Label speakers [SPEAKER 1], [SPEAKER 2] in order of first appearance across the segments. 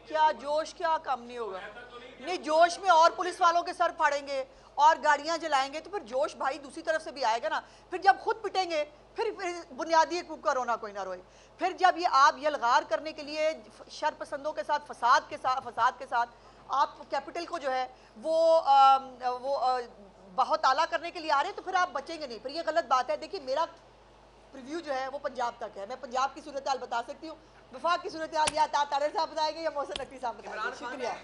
[SPEAKER 1] क्या जोश, क्या कम नहीं होगा। नहीं, जोश में और पुलिस वालों के सर फाड़ेंगे और गाड़ियां जलाएंगे तो फिर जोश भाई दूसरी तरफ से भी आएगा ना। फिर जब खुद पिटेंगे फिर बुनियादी का रोना कोई ना रोए। फिर जब ये आप यलगार करने के लिए शर पसंदों के साथ फसाद के साथ आप कैपिटल को जो है वो बहुत आला करने के लिए आ रहे हैं तो फिर आप बचेंगे नहीं। फिर ये गलत बात है। देखिए, मेरा प्रीव्यू जो है वो पंजाब तक है। मैं पंजाब की सूरत हाल बता सकती हूँ, वफाक की सूरत हाल या तारड़ साहब बताएंगे या मोहसिन नकवी साहब बताएंगे। शुक्रिया।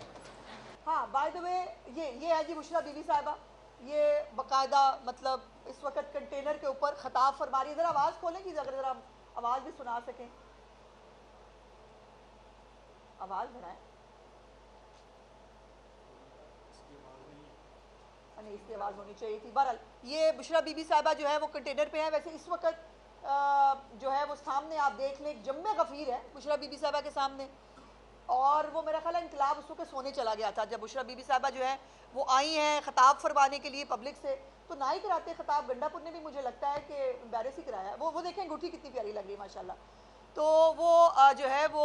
[SPEAKER 1] हाँ, बाय द वे ये है जी बुशरा बीबी साहिबा। ये बाकायदा मतलब इस वक्त कंटेनर के ऊपर खताब फरमा रही है। ज़रा आवाज़ खोलेंगी, अगर ज़रा आवाज़ भी सुना सकें, आवाज़ बढ़ाएं। नहीं, इसकी आवाज़ होनी चाहिए थी। बहरहाल ये बुशरा बीबी साहिबा जो है वो कंटेनर पे है। वैसे इस वक्त जो है वो सामने आप देख लें जम्मे गफ़ीर है बुशरा बीबी साहिबा के सामने। और वो मेरा ख्याल है इनकलाब उस वक्त सोने चला गया था जब बुशरा बीबी साहिबा जो है वो आई हैं खिताब फरमाने के लिए पब्लिक से। तो ना ही कराते खिताब, गंडापुर ने भी मुझे लगता है कि एम्बेरस ही कराया। वो देखें अंगूठी कितनी प्यारी लग रही है माशाल्लाह। तो वो जो है वो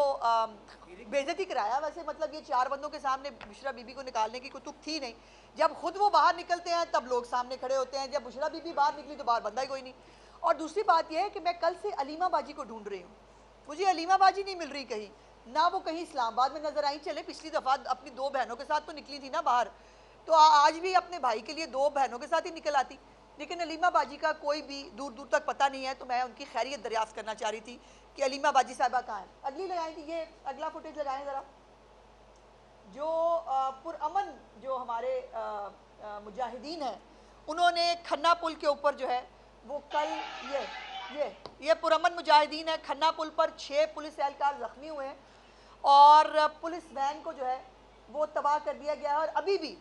[SPEAKER 1] बेइज्जती कराया। वैसे मतलब ये चार बंदों के सामने बुशरा बीबी को निकालने की कोई तुक थी नहीं। जब खुद वो बाहर निकलते हैं तब लोग सामने खड़े होते हैं। जब बुशरा बीबी बाहर निकली तो बाहर बंदा ही कोई नहीं। और दूसरी बात यह है कि मैं कल से अलीमा बाजी को ढूंढ रही हूँ, मुझे अलीमा बाजी नहीं मिल रही कहीं ना। वो कहीं इस्लामाबाद में नजर आई। चले पिछली दफ़ा अपनी दो बहनों के साथ तो निकली थी ना बाहर, तो आज भी अपने भाई के लिए दो बहनों के साथ ही निकल आती। लेकिन अलीमा बाजी का कोई भी दूर दूर तक पता नहीं है। तो मैं उनकी खैरियत दरियाफ्त करना चाह रही थी कि अलीमा बाजी साहिबा कहाँ हैं। अगली लगाई थी, ये अगला फुटेज लगाएं ज़रा। जो पुरअमन जो हमारे मुजाहिदीन हैं उन्होंने खन्ना पुल के ऊपर जो है वो कल ये पुरअमन मुजाहिदीन है। खन्ना पुल पर 6 पुलिस एहलकार ज़ख्मी हुए हैं और पुलिस वैन को जो है वो तबाह कर दिया गया है। और अभी भी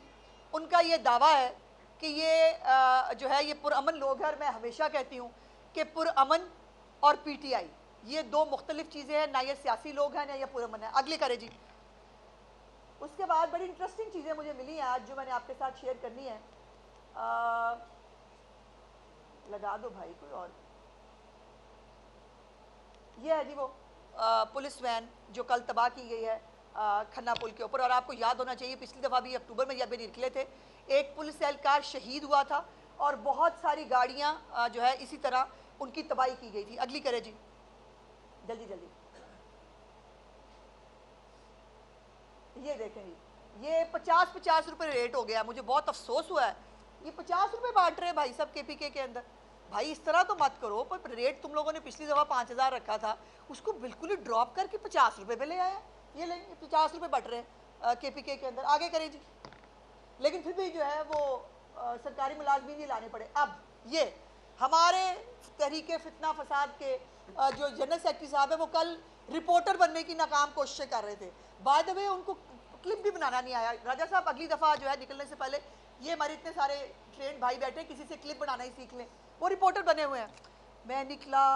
[SPEAKER 1] उनका ये दावा है कि ये जो है ये पुरअमन लोग हैं। और मैं हमेशा कहती हूँ कि पुरअमन और PTI ये दो मुख्तलिफ चीज़ें हैं, ना ये सियासी लोग हैं ना ये पुरअमन है। अगली करें जी। उसके बाद बड़ी इंटरेस्टिंग चीज़ें मुझे मिली हैं आज जो मैंने आपके साथ शेयर करनी है। लगा दो भाई कोई और। ये है जी वो पुलिस वैन जो कल तबाह की गई है खन्ना पुल के ऊपर। और आपको याद होना चाहिए पिछली दफ़ा भी अक्टूबर में जब ये निकले थे एक पुलिस एहलकार शहीद हुआ था और बहुत सारी गाड़ियाँ जो है इसी तरह उनकी तबाही की गई थी। अगली करें जी, जल्दी जल्दी। ये देखें जी, ये 50-50 रुपये रेट हो गया। मुझे बहुत अफसोस हुआ है, ये 50 रुपये बांट रहे हैं भाई साहब KPK के अंदर। भाई इस तरह तो मत करो। पर रेट तुम लोगों ने पिछली दफ़ा 5000 रखा था, उसको बिल्कुल ही ड्रॉप करके 50 रुपये पे ले आया। ये लेंगे 50 रुपये बट रहे हैं KPK के अंदर। आगे करें जी। लेकिन फिर भी जो है वो सरकारी मुलाजमीन ही लाने पड़े। अब ये हमारे तहरीक फितना फसाद के जो जनरल सेक्रेटरी साहब है वो कल रिपोर्टर बनने की नाकाम कोशिशें कर रहे थे। बाय द वे उनको क्लिप भी बनाना नहीं आया। राजा साहब अगली दफ़ा जो है निकलने से पहले, ये हमारे इतने सारे ट्रेंड भाई बैठे, किसी से क्लिप बनाना ही सीख लें। वो रिपोर्टर बने हुए हैं। मैं निकला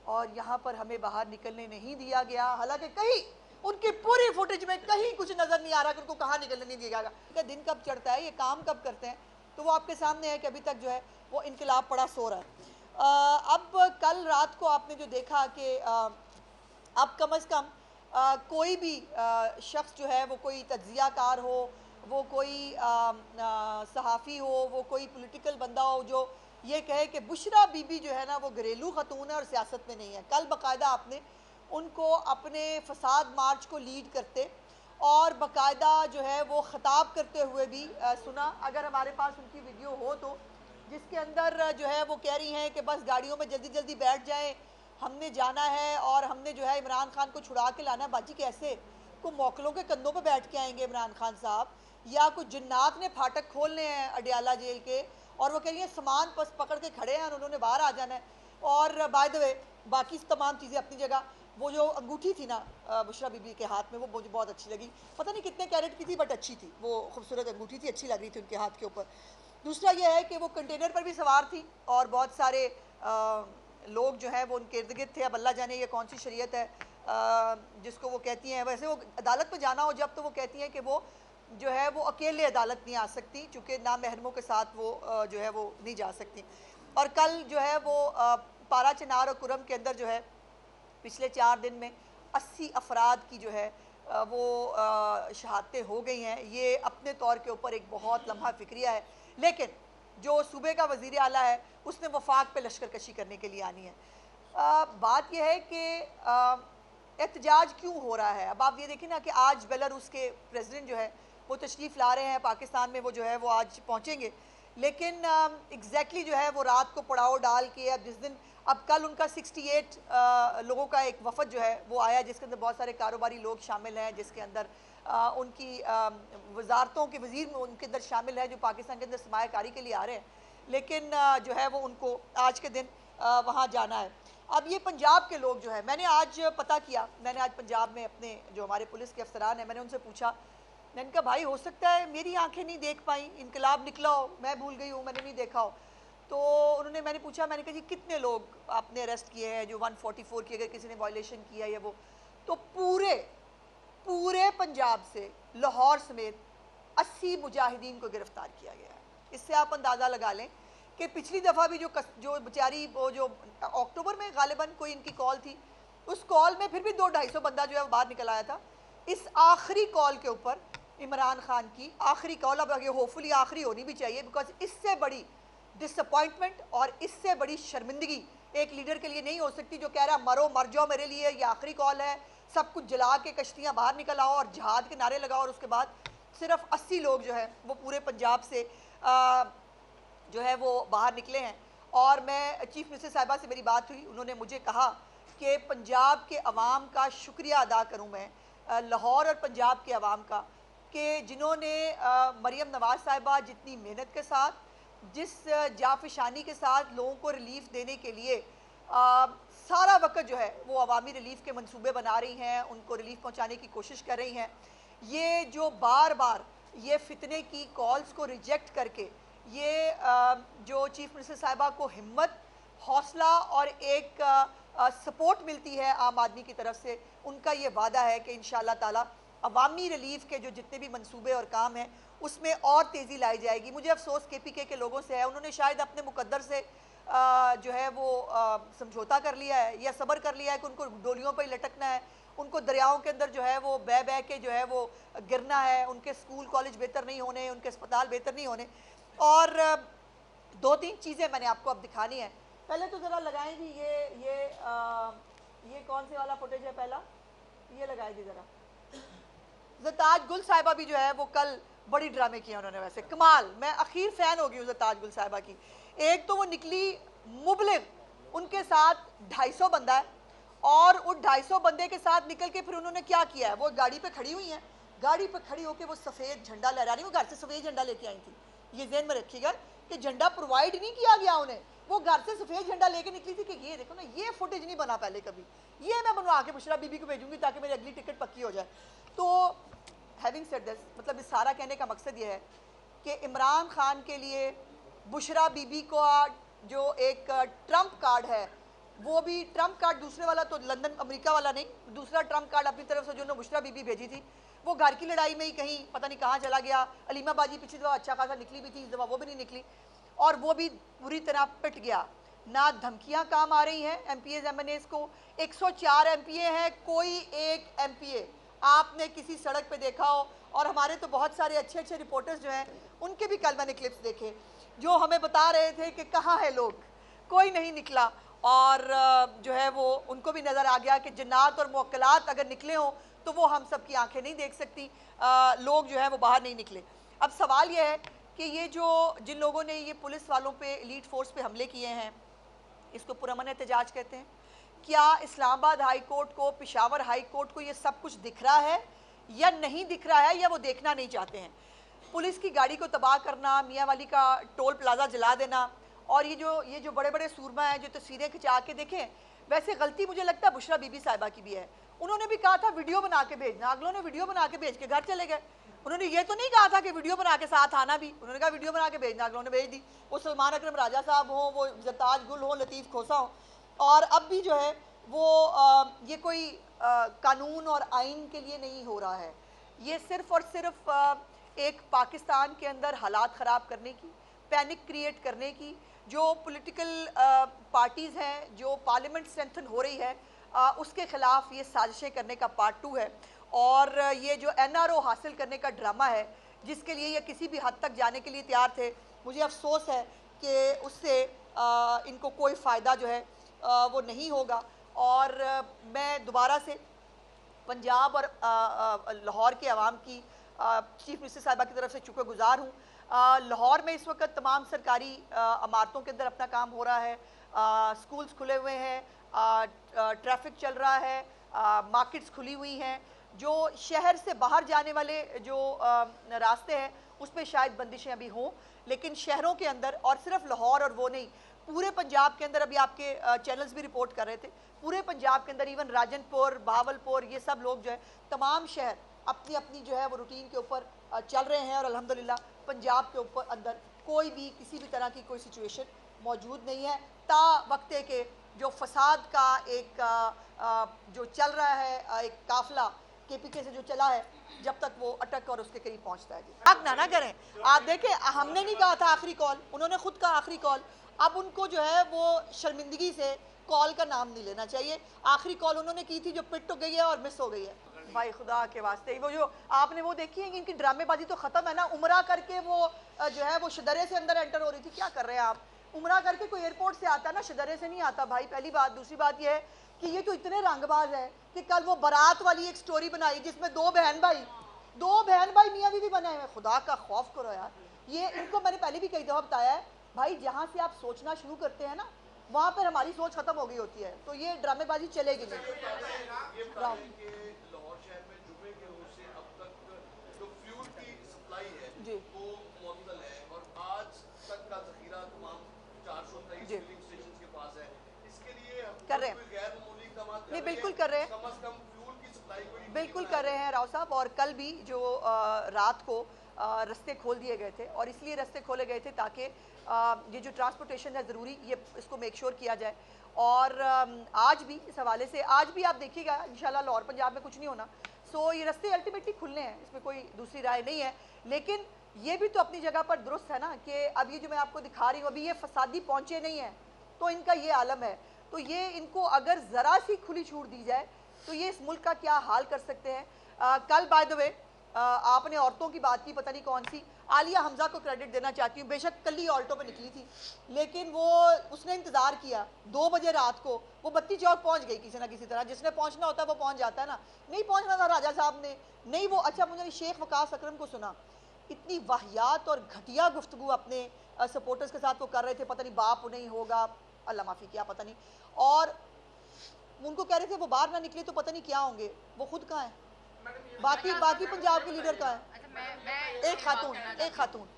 [SPEAKER 1] और यहाँ पर हमें बाहर निकलने नहीं दिया गया। हालांकि कहीं उनकी पूरी फुटेज में कहीं कुछ नज़र नहीं आ रहा कि उनको कहाँ निकलने नहीं दिया गया। क्या दिन कब चढ़ता है, ये काम कब करते हैं। तो वो आपके सामने है कि अभी तक जो है वो इनकलाब पड़ा सो रहा है। अब कल रात को आपने जो देखा कि अब कम अज़ कम कोई भी शख्स जो है वो कोई तज्ज़ियाकार हो, वो कोई सहाफ़ी हो, वो कोई पॉलिटिकल बंदा हो जो ये कहे कि बुशरा बीबी जो है ना वो घरेलू खतून है और सियासत में नहीं है। कल बाकायदा आपने उनको अपने फसाद मार्च को लीड करते और बाकायदा जो है वो ख़िताब करते हुए भी सुना। अगर हमारे पास उनकी वीडियो हो तो, जिसके अंदर जो है वो कह रही हैं कि बस गाड़ियों में जल्दी जल्दी बैठ जाएं, हमने जाना है और हमने जो है इमरान खान को छुड़ा के लाना है। बाजी कैसे को मौकलों के कंधों पे बैठ के आएंगे इमरान खान साहब, या कुछ जिन्नात ने फाटक खोलने हैं अडियाला जेल के और वो कह रही है सामान बस पकड़ के खड़े हैं और उन्होंने बाहर आ जाना है। और बाय द वे बाकी तमाम चीज़ें अपनी जगह। वो जो अंगूठी थी ना बुशरा बीबी के हाथ में वो मुझे बहुत अच्छी लगी। पता नहीं कितने कैरेट की थी बट अच्छी थी, वो खूबसूरत अंगूठी थी, अच्छी लग रही थी उनके हाथ के ऊपर। दूसरा ये है कि वो कंटेनर पर भी सवार थी और बहुत सारे लोग जो हैं वो उनके इर्द गिर्द थे। अब अल्लाह जाने ये कौन सी शरीयत है जिसको वो कहती हैं। वैसे वो अदालत में जाना हो जब तो वो कहती हैं कि वो जो है वो अकेले अदालत नहीं आ सकती, चूँकि ना महरमों के साथ वो जो है वो नहीं जा सकती। और कल जो है वो पारा चनार और कुरम के अंदर जो है पिछले 4 दिन में 80 अफराद की जो है शहादतें हो गई हैं, ये अपने तौर के ऊपर एक बहुत लम्हा फ़िक्रिया है। लेकिन जो सूबे का वज़ीर आला है, उसने वफाक पे लश्करकशी करने के लिए आनी है। बात यह है कि एहतजाज क्यों हो रहा है? अब आप ये देखिए ना कि आज बेलारूस के प्रेसिडेंट जो है, वो तशरीफ़ ला रहे हैं पाकिस्तान में, वो जो है वो आज पहुँचेंगे। लेकिन एग्ज़ैक्टली जो है वो रात को पड़ाव डाल के, अब जिस दिन, अब कल उनका 68 लोगों का एक वफ़द जो है वो आया, जिसके अंदर बहुत सारे कारोबारी लोग शामिल हैं, जिसके अंदर उनकी वज़ारतों के वज़ीर में उनके अंदर शामिल है, जो पाकिस्तान के अंदर सरमायाकारी के लिए आ रहे हैं। लेकिन जो है वो उनको आज के दिन वहाँ जाना है। अब ये पंजाब के लोग जो है, मैंने आज पता किया, मैंने आज पंजाब में अपने जो हमारे पुलिस के अफसरान हैं, मैंने उनसे पूछा, मैंने कहा भाई हो सकता है मेरी आंखें नहीं देख पाई, इनकलाब निकला हो, मैं भूल गई हूँ, मैंने नहीं देखा हो। तो उन्होंने, मैंने पूछा, मैंने कहा जी कितने लोग आपने अरेस्ट किए हैं जो 144 की अगर किसी ने वायलेशन किया या वो, तो पूरे पूरे पंजाब से लाहौर समेत 80 मुजाहिदीन को गिरफ्तार किया गया है। इससे आप अंदाज़ा लगा लें कि पिछली दफ़ा भी जो बेचारी वो जो अक्टूबर में गालिबन कोई इनकी कॉल थी, उस कॉल में फिर भी 200-250 बंदा जो है वो बाहर निकल आया था। इस आखिरी कॉल के ऊपर इमरान खान की आखिरी कॉल, अब ये होपफुली आखिरी होनी भी चाहिए, बिकॉज इससे बड़ी डिसअपॉइंटमेंट और इससे बड़ी शर्मिंदगी एक लीडर के लिए नहीं हो सकती, जो कह रहा है मरो मर जाओ मेरे लिए, ये आखिरी कॉल है, सब कुछ जला के कश्तियाँ बाहर निकल आओ और जहाद के नारे लगाओ, और उसके बाद सिर्फ 80 लोग जो है वो पूरे पंजाब से जो है वो बाहर निकले हैं। और मैं चीफ मिनिस्टर साहिबा से मेरी बात हुई, उन्होंने मुझे कहा कि पंजाब के अवाम का शुक्रिया अदा करूं मैं, लाहौर और पंजाब के अवाम का, कि जिन्होंने मरीम नवाज़ साहिबा जितनी मेहनत के साथ, जिस जाफिशानी के साथ लोगों को रिलीफ देने के लिए सारा वक्त जो है वो अवामी रिलीफ के मंसूबे बना रही हैं, उनको रिलीफ पहुंचाने की कोशिश कर रही हैं। ये जो बार बार ये फितने की कॉल्स को रिजेक्ट करके ये जो चीफ मिनिस्टर साहिबा को हिम्मत, हौसला और एक सपोर्ट मिलती है आम आदमी की तरफ से, उनका ये वादा है कि इंशाअल्लाह ताला अवामी रिलीफ के जो जितने भी मंसूबे और काम हैं उसमें और तेज़ी लाई जाएगी। मुझे अफसोस KPK के लोगों से है, उन्होंने शायद अपने मुकद्दर से जो है वो समझौता कर लिया है या सब्र कर लिया है कि उनको डोलियों पर ही लटकना है, उनको दरियाओं के अंदर जो है वो बह बह के जो है वो गिरना है, उनके स्कूल कॉलेज बेहतर नहीं होने, उनके अस्पताल बेहतर नहीं होने। और 2-3 चीज़ें मैंने आपको अब दिखानी है। पहले तो ज़रा लगाएं जी ये कौन से वाला फुटेज है, पहला ये लगाएं जी ज़रा। ज़ताज गुल साहिबा भी जो है वो कल बड़ी ड्रामे किए उन्होंने, वैसे कमाल, मैं आखिर फ़ैन हो गई हूँ ज़ताज गुल साहिबा की। एक तो वो निकली मुबलिग, उनके साथ 250 बंदा है, और उस 250 बंदे के साथ निकल के फिर उन्होंने क्या किया है, वो गाड़ी पे खड़ी हुई हैं, गाड़ी पे खड़ी होकर वो सफ़ेद झंडा लहरा रही, वो घर से सफ़ेद झंडा लेके आई थी, ये ज़हन में रखिएगा कि झंडा प्रोवाइड नहीं किया गया उन्हें, वो घर से सफ़ेद झंडा लेके निकली थी। कि ये देखो ना, ये फुटेज नहीं बना पहले कभी, ये मैं बनवा के बुशरा बीबी को भेजूंगी ताकि मेरी अगली टिकट पक्की हो जाए। तो हैविंग सेड दिस, मतलब इस सारा कहने का मकसद ये है कि इमरान खान के लिए बुशरा बीबी को जो एक ट्रम्प कार्ड है, वो भी ट्रम्प कार्ड दूसरे वाला, तो लंदन अमेरिका वाला नहीं, दूसरा ट्रम्प कार्ड अपनी तरफ से जो बुशरा बीबी भेजी थी, वो घर की लड़ाई में ही कहीं पता नहीं कहाँ चला गया। अलीमा बाजी पिछली दफ़ा अच्छा खासा निकली भी थी, इस दफ़ा वो भी नहीं निकली, और वो भी बुरी तरह पिट गया। ना धमकियाँ काम आ रही हैं MPAs MNAs को, 104 MPA हैं, कोई एक MPA आपने किसी सड़क पे देखा हो। और हमारे तो बहुत सारे अच्छे अच्छे रिपोर्टर्स जो हैं, उनके भी कल मैंने क्लिप्स देखे, जो हमें बता रहे थे कि कहाँ है लोग, कोई नहीं निकला। और जो है वो उनको भी नज़र आ गया कि जन्नात और मुवक्किलात अगर निकले हों तो वो हम सब की आंखें नहीं देख सकती, लोग जो है वो बाहर नहीं निकले। अब सवाल ये है कि ये जो जिन लोगों ने ये पुलिस वालों पे, एलीट फोर्स पे हमले किए हैं, इसको पुरअमन एहतजाज कहते हैं। क्या इस्लामाबाद हाई कोर्ट को, पेशावर हाई कोर्ट को ये सब कुछ दिख रहा है या नहीं दिख रहा है, या वो देखना नहीं चाहते हैं? पुलिस की गाड़ी को तबाह करना, मियाँ वाली का टोल प्लाजा जला देना, और ये जो बड़े बड़े सूरमा हैं जो तस्वीरें खिंचा के देखें, वैसे गलती मुझे लगता है बुशरा बीबी साहिबा की भी है। उन्होंने भी कहा था वीडियो बना के भेजना, अगलों ने वीडियो बना के भेज के घर चले गए। उन्होंने ये तो नहीं कहा था कि वीडियो बना के साथ आना भी, उन्होंने कहा वीडियो बना के भेजना, अगलों ने भेज दी। वो सलमान अकरम राजा साहब हों, वो ज़ताज गुल हो, लतीफ़ खोसा हो, और अब भी जो है वो ये कोई कानून और आइन के लिए नहीं हो रहा है, ये सिर्फ़ और सिर्फ एक पाकिस्तान के अंदर हालात ख़राब करने की, पैनिक क्रिएट करने की, जो पॉलिटिकल पार्टीज़ हैं, जो पार्लियामेंट स्ट्रेंथन हो रही है, उसके ख़िलाफ़ ये साजिशें करने का पार्ट 2 है। और ये जो NRO हासिल करने का ड्रामा है, जिसके लिए ये किसी भी हद तक जाने के लिए तैयार थे, मुझे अफसोस है कि उससे इनको कोई फ़ायदा जो है वो नहीं होगा। और मैं दोबारा से पंजाब और लाहौर के अवाम की चीफ मिनिस्टर साहिबा की तरफ से शुक्रगुजार हूँ। लाहौर में इस वक्त तमाम सरकारी इमारतों के अंदर अपना काम हो रहा है, स्कूल्स खुले हुए हैं, ट्रैफिक चल रहा है, मार्केट्स खुली हुई हैं। जो शहर से बाहर जाने वाले जो रास्ते हैं उस पर शायद बंदिशें अभी हों, लेकिन शहरों के अंदर, और सिर्फ लाहौर और वो नहीं, पूरे पंजाब के अंदर, अभी आपके चैनल्स भी रिपोर्ट कर रहे थे, पूरे पंजाब के अंदर इवन राजनपुर, बहावलपुर, ये सब लोग जो है, तमाम शहर अपनी अपनी जो है वो रूटीन के ऊपर चल रहे हैं। और अल्हम्दुलिल्लाह पंजाब के ऊपर अंदर कोई भी किसी भी तरह की कोई सिचुएशन मौजूद नहीं है। ता वक्ते के जो फसाद का एक जो चल रहा है, एक काफिला KPK से जो चला है, जब तक वो अटक और उसके करीब पहुंचता है। जी ना करें, आप देखें, हमने नहीं कहा था आखिरी कॉल, उन्होंने खुद कहा आखिरी कॉल। अब उनको जो है वो शर्मिंदगी से कॉल का नाम नहीं लेना चाहिए। आखिरी कॉल उन्होंने की थी जो पिट तो गई है और मिस हो गई है। भाई खुदा के वास्ते, वो जो आपने वो देखी है कि इनकी ड्रामेबाजी तो ख़त्म है ना। उमरा करके वो जो है वो शदरे से अंदर एंटर हो रही थी। क्या कर रहे हैं आप? उमरा करके कोई एयरपोर्ट से आता है ना, शदरे से नहीं आता भाई, पहली बात। दूसरी बात यह है कि ये तो इतने रंगबाज है कि कल वो बारात वाली एक स्टोरी बनाई जिसमें दो बहन भाई मियाँ बीवी बनाए हुए। खुदा का खौफ करो यार। ये इनको मैंने पहले भी कई दफ़ा बताया है भाई, जहाँ से आप सोचना शुरू करते हैं ना, वहाँ पर हमारी सोच खत्म हो गई होती है। तो ये ड्रामेबाजी चलेगी नहीं। जी वो मौजूद है और आज तक का ज़ख़ीरा तमाम 423 फिलिंग स्टेशन के पास है। इसके लिए कर रहे हैं, गैर मामूली इक़दाम नहीं बिल्कुल कर रहे हैं, कम से कम फ्यूल की सप्लाई को बिल्कुल कर रहे हैं राव साहब। और कल भी जो रात को रास्ते खोल दिए गए थे, और इसलिए रास्ते खोले गए थे ताकि ये जो ट्रांसपोर्टेशन है ज़रूरी, ये इसको मेक श्योर किया जाए। और आज भी इस हवाले से, आज भी आप देखिएगा इंशाल्लाह लाहौर पंजाब में कुछ नहीं होना। सो ये रास्ते अल्टीमेटली खुलने हैं, इसमें कोई दूसरी राय नहीं है। लेकिन ये भी तो अपनी जगह पर दुरुस्त है ना कि अब ये जो मैं आपको दिखा रही हूँ, अभी ये फसादी पहुँचे नहीं हैं तो इनका ये आलम है। तो ये इनको अगर ज़रा सी खुली छूट दी जाए तो ये इस मुल्क का क्या हाल कर सकते हैं। कल बाय द वे आपने औरतों की बात की, पता नहीं कौन सी, आलिया हमजा को क्रेडिट देना चाहती हूँ। बेशक कल ही ऑल्टो पे निकली थी, लेकिन वो उसने इंतज़ार किया 2 बजे रात को, वो बत्ती चौक पहुँच गई किसी ना किसी तरह। जिसने पहुँचना होता है वो पहुँच जाता है ना, नहीं पहुँचना था राजा साहब ने, नहीं वो। अच्छा, मुझे शेख वकास अकरम को सुना, इतनी वाहियात और घटिया गुफ्तगू अपने सपोर्टर्स के साथ वो कर रहे थे, पता नहीं बाप नहीं होगा, अल्लाह माफ़ी, क्या पता नहीं। और उनको कह रहे थे वो बाहर ना निकले तो पता नहीं क्या होंगे। वो खुद कहाँ है? बाकी पंजाब के लीडर का है। अच्छा, एक खातून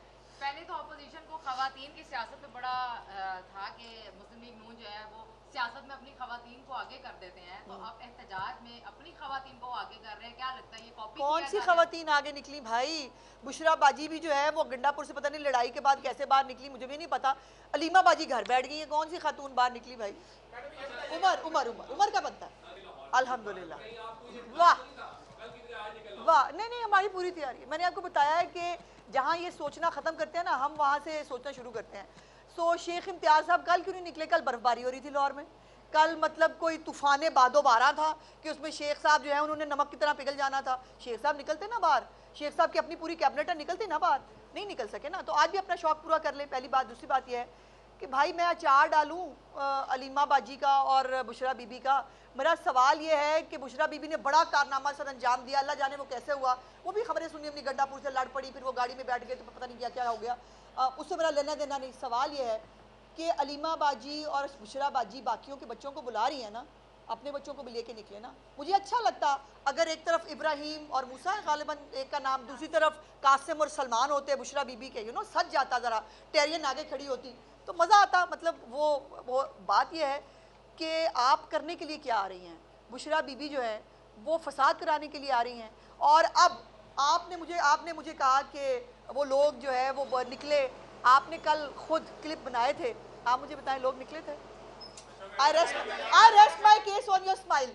[SPEAKER 2] पहले तो अपोजिशन को खवातीन की सियासत में बड़ा था कि मुस्लिम लीग नून जो है वो सियासत में अपनी खवातीन को आगे कर देते हैं, तो अब एहतजाज में अपनी खवातीन को आगे कर रहे हैं। क्या लगता है ये कॉपी
[SPEAKER 1] कौन सी खवातीन आगे निकली भाई? बुशरा बाजी भी जो है वो गंडापुर से पता नहीं लड़ाई के बाद कैसे बाहर निकली, मुझे भी नहीं पता। अलीमा बाजी घर बैठ गई है, कौन सी खातून बाहर निकली भाई? उमर का बनता है, अल्हम्दुलिल्लाह। वाह वाह, नहीं हमारी पूरी तैयारी है। मैंने आपको बताया है कि जहाँ ये सोचना ख़त्म करते हैं ना, हम वहाँ से सोचना शुरू करते हैं। सो शेख इम्तियाज़ साहब कल क्यों नहीं निकले? कल बर्फ़बारी हो रही थी लाहौर में, कल मतलब कोई तूफ़ान बादो-बारा था कि उसमें शेख साहब जो है उन्होंने नमक की तरह पिघल जाना था। शेख साहब निकलते ना बाहर, शेख साहब की अपनी पूरी कैबिनेट निकलते ना बाहर, नहीं निकल सके ना। तो आज भी अपना शौक़ पूरा कर ले, पहली बात। दूसरी बात यह है कि भाई मैं अचार डालूँ अलीमा बाजी का और बुशरा बीबी का। मेरा सवाल ये है कि बुशरा बीबी ने बड़ा कारनामा सर अंजाम दिया, अल्लाह जाने वो कैसे हुआ। वो भी खबरें सुनी, अपनी गड्डापुर से लड़ पड़ी, फिर वो गाड़ी में बैठ गए तो पता नहीं क्या क्या हो गया। उससे मेरा लेना देना नहीं। सवाल ये है कि अलीमा बाजी और बुशरा बाजी बाकियों के बच्चों को बुला रही है ना, अपने बच्चों को भी लेके निकले ना। मुझे अच्छा लगता अगर एक तरफ इब्राहिम और मूसा गालिबन एक का नाम, दूसरी तरफ कासिम और सलमान होते बुशरा बीबी के, सज जाता, ज़रा टेरियन आगे खड़ी होती तो मज़ा आता। मतलब वो बात यह है कि आप करने के लिए क्या आ रही हैं? बुशरा बीबी जो है वो फसाद कराने के लिए आ रही हैं। और अब आपने मुझे कहा कि वो लोग जो है वो निकले। आपने कल खुद क्लिप बनाए थे, आप मुझे बताएं लोग निकले थे? I rest my case on your smile.